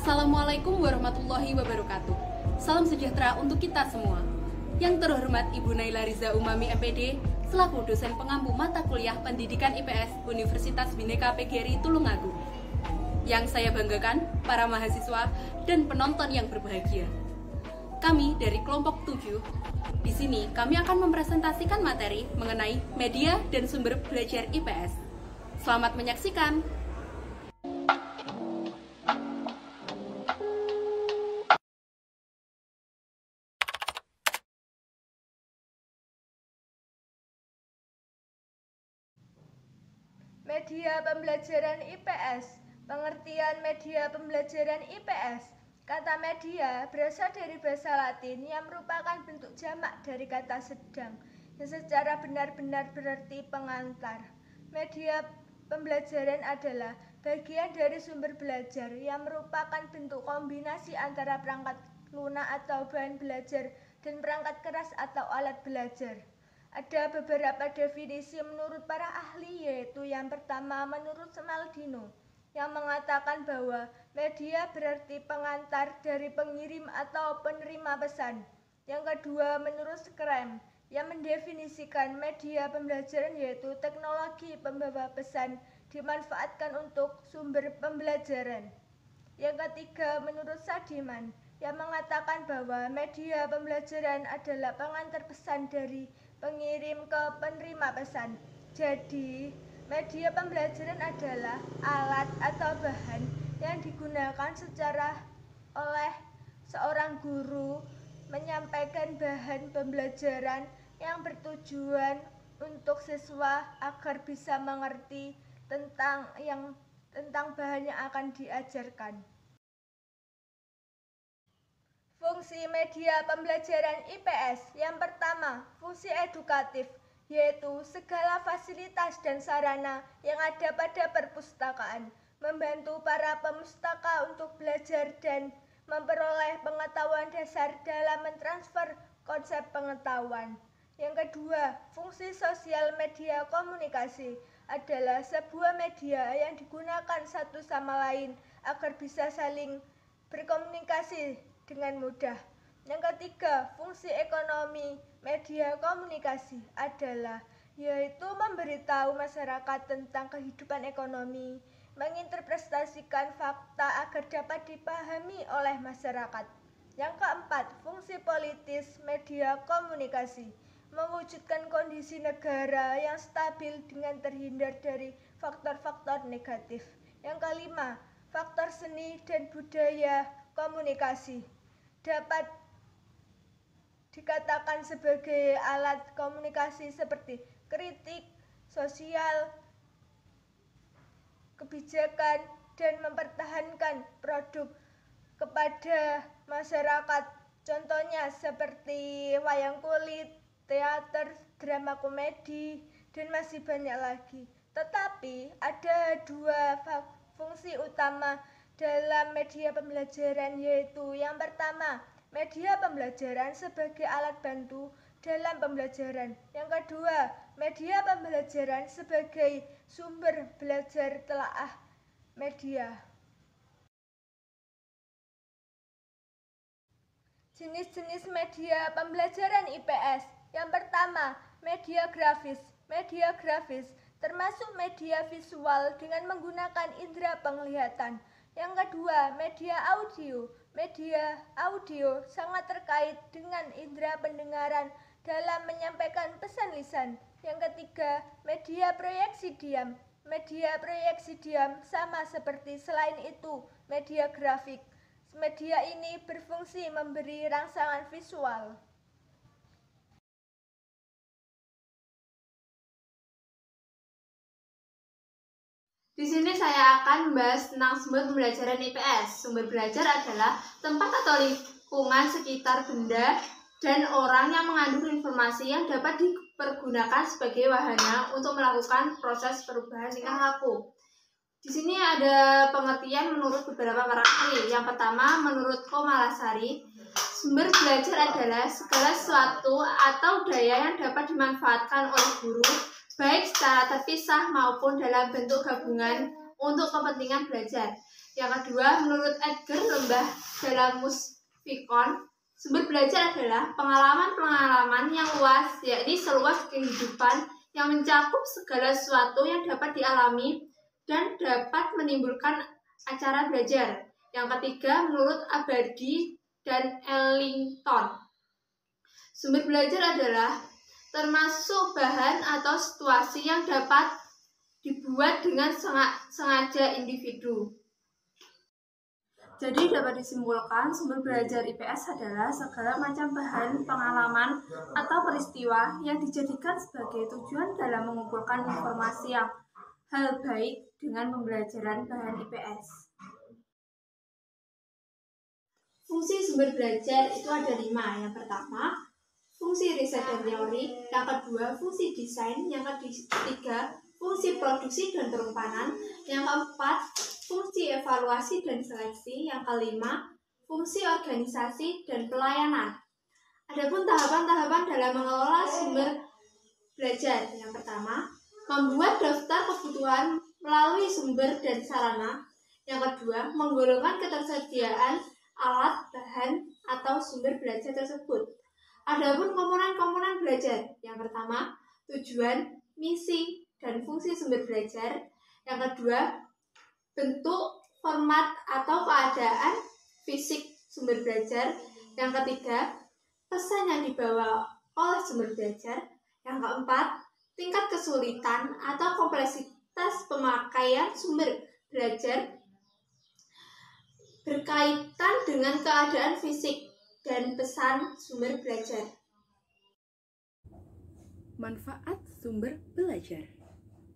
Assalamualaikum warahmatullahi wabarakatuh. Salam sejahtera untuk kita semua. Yang terhormat Ibu Naila Riza Umami MPD, selaku dosen pengampu mata kuliah Pendidikan IPS Universitas Bhinneka PGRI Tulungagung. Yang saya banggakan, para mahasiswa dan penonton yang berbahagia. Kami dari kelompok 7, di sini kami akan mempresentasikan materi mengenai media dan sumber belajar IPS. Selamat menyaksikan. Media pembelajaran IPS. Pengertian media pembelajaran IPS. Kata media berasal dari bahasa Latin yang merupakan bentuk jamak dari kata sedang, yang secara benar-benar berarti pengantar. Media pembelajaran adalah bagian dari sumber belajar yang merupakan bentuk kombinasi antara perangkat lunak atau bahan belajar dan perangkat keras atau alat belajar. Ada beberapa definisi menurut para ahli, yaitu yang pertama menurut Smaldino yang mengatakan bahwa media berarti pengantar dari pengirim atau penerima pesan. Yang kedua menurut Scrum yang mendefinisikan media pembelajaran yaitu teknologi pembawa pesan dimanfaatkan untuk sumber pembelajaran. Yang ketiga menurut Sadiman yang mengatakan bahwa media pembelajaran adalah pengantar pesan dari pengirim ke penerima pesan. Jadi, media pembelajaran adalah alat atau bahan yang digunakan secara oleh seorang guru menyampaikan bahan pembelajaran yang bertujuan untuk siswa agar bisa mengerti tentang bahan yang akan diajarkan. Fungsi media pembelajaran IPS. Yang pertama, fungsi edukatif, yaitu segala fasilitas dan sarana yang ada pada perpustakaan, membantu para pemustaka untuk belajar dan memperoleh pengetahuan dasar dalam mentransfer konsep pengetahuan. Yang kedua, fungsi sosial media komunikasi adalah sebuah media yang digunakan satu sama lain agar bisa saling berkomunikasi dengan mudah. Yang ketiga, fungsi ekonomi media komunikasi adalah yaitu memberitahu masyarakat tentang kehidupan ekonomi, menginterpretasikan fakta agar dapat dipahami oleh masyarakat. Yang keempat, fungsi politis media komunikasi mewujudkan kondisi negara yang stabil dengan terhindar dari faktor-faktor negatif. Yang kelima, faktor seni dan budaya komunikasi dapat dikatakan sebagai alat komunikasi seperti kritik, sosial, kebijakan, dan mempertahankan produk kepada masyarakat. Contohnya seperti wayang kulit, teater, drama komedi, dan masih banyak lagi. Tetapi ada dua fungsi utama dalam media pembelajaran, yaitu yang pertama, media pembelajaran sebagai alat bantu dalam pembelajaran. Yang kedua, media pembelajaran sebagai sumber belajar telaah media. Jenis-jenis media pembelajaran IPS. Yang pertama, media grafis. Media grafis termasuk media visual dengan menggunakan indera penglihatan. Yang kedua, media audio. Media audio sangat terkait dengan indera pendengaran dalam menyampaikan pesan lisan. Yang ketiga, media proyeksi diam. Media proyeksi diam sama seperti selain itu media grafik. Media ini berfungsi memberi rangsangan visual. Di sini saya akan membahas tentang sumber pembelajaran IPS. Sumber belajar adalah tempat atau lingkungan sekitar benda dan orang yang mengandung informasi yang dapat dipergunakan sebagai wahana untuk melakukan proses perubahan tingkah laku. Di sini ada pengertian menurut beberapa para ahli. Yang pertama, menurut Komalasari, sumber belajar adalah segala sesuatu atau daya yang dapat dimanfaatkan oleh guru baik secara terpisah maupun dalam bentuk gabungan untuk kepentingan belajar. Yang kedua, menurut Edgar Lembah dalam Musfikon, sumber belajar adalah pengalaman-pengalaman yang luas, yakni seluas kehidupan yang mencakup segala sesuatu yang dapat dialami dan dapat menimbulkan acara belajar. Yang ketiga, menurut Abadi dan Ellington, sumber belajar adalah termasuk bahan atau situasi yang dapat dibuat dengan sengaja individu. Jadi dapat disimpulkan, sumber belajar IPS adalah segala macam bahan, pengalaman, atau peristiwa yang dijadikan sebagai tujuan dalam mengumpulkan informasi yang hal baik dengan pembelajaran bahan IPS. Fungsi sumber belajar itu ada 5. Yang pertama, fungsi riset dan teori. Yang kedua, fungsi desain. Yang ketiga, fungsi produksi dan perumpamaan. Yang keempat, fungsi evaluasi dan seleksi. Yang kelima, fungsi organisasi dan pelayanan. Adapun tahapan-tahapan dalam mengelola sumber belajar. Yang pertama, membuat daftar kebutuhan melalui sumber dan sarana. Yang kedua, menggolongkan ketersediaan alat, bahan, atau sumber belajar tersebut. Adapun komponen-komponen belajar. Yang pertama, tujuan, misi, dan fungsi sumber belajar. Yang kedua, bentuk, format, atau keadaan fisik sumber belajar. Yang ketiga, pesan yang dibawa oleh sumber belajar. Yang keempat, tingkat kesulitan atau kompleksitas pemakaian sumber belajar berkaitan dengan keadaan fisik dan pesan sumber belajar. Manfaat sumber belajar.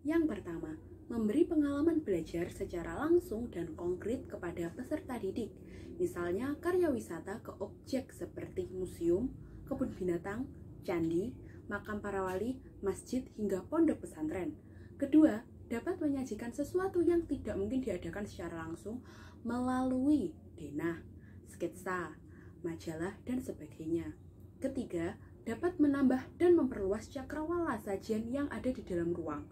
Yang pertama, memberi pengalaman belajar secara langsung dan konkret kepada peserta didik. Misalnya karya wisata ke objek seperti museum, kebun binatang, candi, makam para wali, masjid, hingga pondok pesantren. Kedua, dapat menyajikan sesuatu yang tidak mungkin diadakan secara langsung melalui denah, sketsa, majalah, dan sebagainya. Ketiga, dapat menambah dan memperluas cakrawala sajian yang ada di dalam ruang,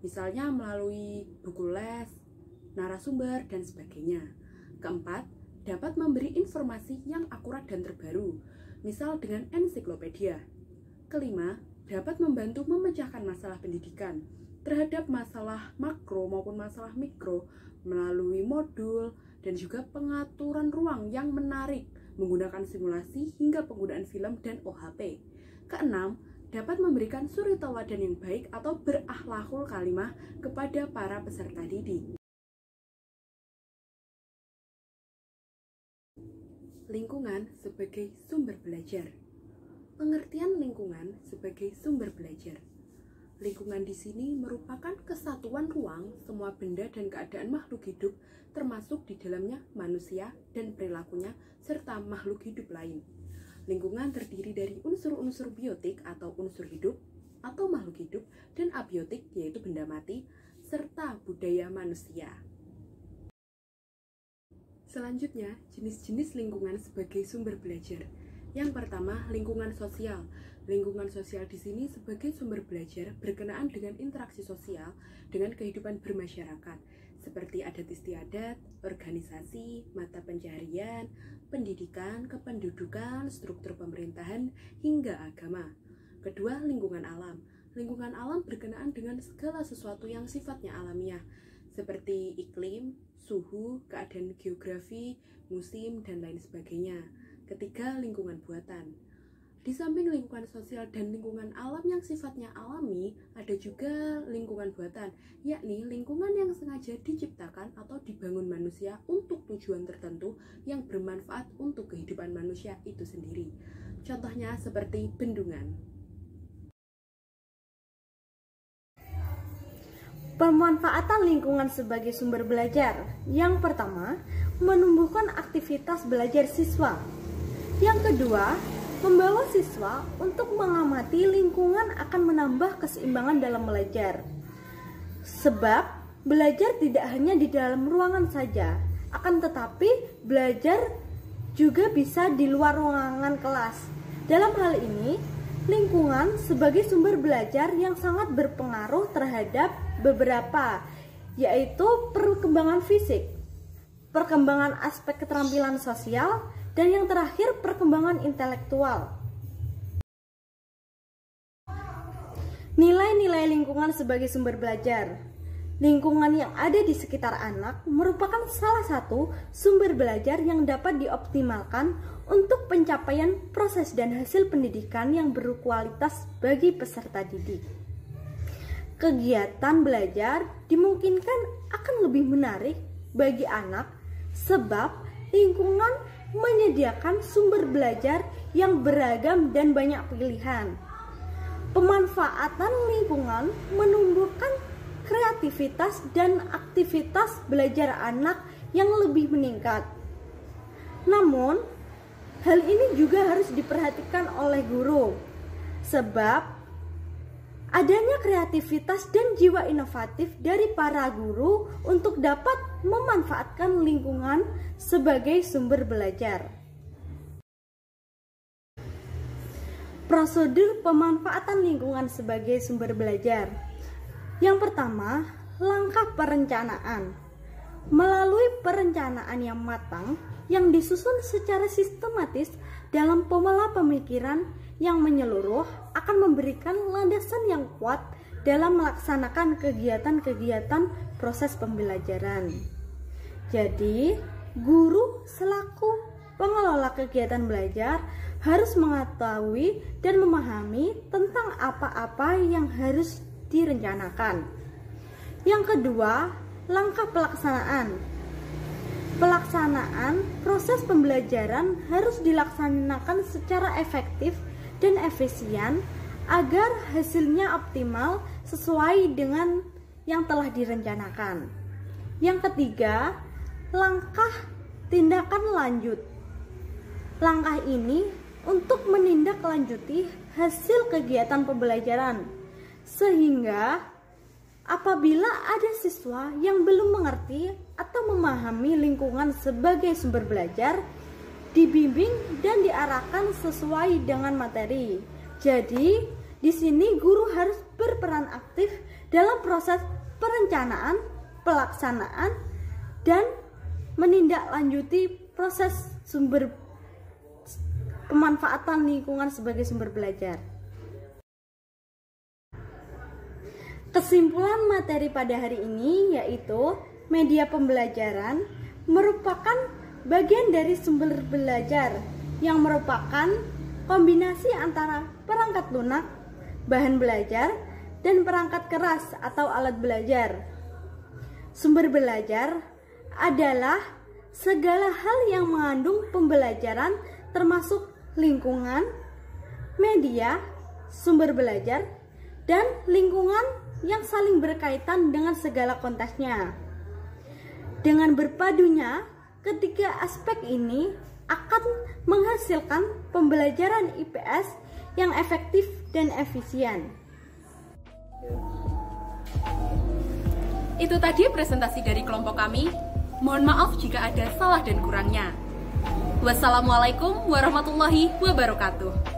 misalnya melalui buku les, narasumber, dan sebagainya. Keempat, dapat memberi informasi yang akurat dan terbaru, misal dengan ensiklopedia. Kelima, dapat membantu memecahkan masalah pendidikan terhadap masalah makro maupun masalah mikro melalui modul dan juga pengaturan ruang yang menarik menggunakan simulasi hingga penggunaan film dan OHP. Keenam, dapat memberikan suri tauladan yang baik atau berakhlakul kalimah kepada para peserta didik. Lingkungan sebagai sumber belajar. Pengertian lingkungan sebagai sumber belajar. Lingkungan di sini merupakan kesatuan ruang semua benda dan keadaan makhluk hidup, termasuk di dalamnya manusia dan perilakunya, serta makhluk hidup lain. Lingkungan terdiri dari unsur-unsur biotik atau unsur hidup, atau makhluk hidup, dan abiotik yaitu benda mati, serta budaya manusia. Selanjutnya, jenis-jenis lingkungan sebagai sumber belajar. Yang pertama, lingkungan sosial. Lingkungan sosial di sini sebagai sumber belajar berkenaan dengan interaksi sosial dengan kehidupan bermasyarakat, seperti adat istiadat, organisasi, mata pencaharian, pendidikan, kependudukan, struktur pemerintahan, hingga agama. Kedua, lingkungan alam. Lingkungan alam berkenaan dengan segala sesuatu yang sifatnya alamiah, seperti iklim, suhu, keadaan geografi, musim, dan lain sebagainya. Ketiga, lingkungan buatan. Di samping lingkungan sosial dan lingkungan alam yang sifatnya alami, ada juga lingkungan buatan, yakni lingkungan yang sengaja diciptakan atau dibangun manusia untuk tujuan tertentu yang bermanfaat untuk kehidupan manusia itu sendiri. Contohnya seperti bendungan. Pemanfaatan lingkungan sebagai sumber belajar. Yang pertama, menumbuhkan aktivitas belajar siswa. Yang kedua, membawa siswa untuk mengamati lingkungan akan menambah keseimbangan dalam belajar. Sebab, belajar tidak hanya di dalam ruangan saja, akan tetapi belajar juga bisa di luar ruangan kelas. Dalam hal ini, lingkungan sebagai sumber belajar yang sangat berpengaruh terhadap beberapa, yaitu perkembangan fisik, perkembangan aspek keterampilan sosial, dan yang terakhir perkembangan intelektual. Nilai-nilai lingkungan sebagai sumber belajar. Lingkungan yang ada di sekitar anak merupakan salah satu sumber belajar yang dapat dioptimalkan untuk pencapaian proses dan hasil pendidikan yang berkualitas bagi peserta didik. Kegiatan belajar dimungkinkan akan lebih menarik bagi anak sebab lingkungan menyediakan sumber belajar yang beragam dan banyak pilihan. Pemanfaatan lingkungan menumbuhkan kreativitas dan aktivitas belajar anak yang lebih meningkat. Namun, hal ini juga harus diperhatikan oleh guru, sebab adanya kreativitas dan jiwa inovatif dari para guru untuk dapat memanfaatkan lingkungan sebagai sumber belajar. Prosedur pemanfaatan lingkungan sebagai sumber belajar. Yang pertama, langkah perencanaan. Melalui perencanaan yang matang yang disusun secara sistematis dalam pola pemikiran yang menyeluruh akan memberikan landasan yang kuat dalam melaksanakan kegiatan-kegiatan proses pembelajaran. Jadi, guru selaku pengelola kegiatan belajar harus mengetahui dan memahami tentang apa-apa yang harus direncanakan. Yang kedua, langkah pelaksanaan. Pelaksanaan proses pembelajaran harus dilaksanakan secara efektif dan efisien agar hasilnya optimal sesuai dengan yang telah direncanakan. Yang ketiga, langkah tindakan lanjut. Langkah ini untuk menindaklanjuti hasil kegiatan pembelajaran, sehingga apabila ada siswa yang belum mengerti atau memahami lingkungan sebagai sumber belajar, dibimbing dan diarahkan sesuai dengan materi. Jadi, di sini guru harus berperan aktif dalam proses perencanaan, pelaksanaan, dan menindaklanjuti proses pemanfaatan lingkungan sebagai sumber belajar. Kesimpulan materi pada hari ini yaitu media pembelajaran merupakan bagian dari sumber belajar yang merupakan kombinasi antara perangkat lunak, bahan belajar, dan perangkat keras atau alat belajar. Sumber belajar adalah segala hal yang mengandung pembelajaran termasuk lingkungan, media, sumber belajar, dan lingkungan yang saling berkaitan dengan segala konteksnya. Dengan berpadunya, ketiga aspek ini akan menghasilkan pembelajaran IPS yang efektif dan efisien. Itu tadi presentasi dari kelompok kami. Mohon maaf jika ada salah dan kurangnya. Wassalamualaikum warahmatullahi wabarakatuh.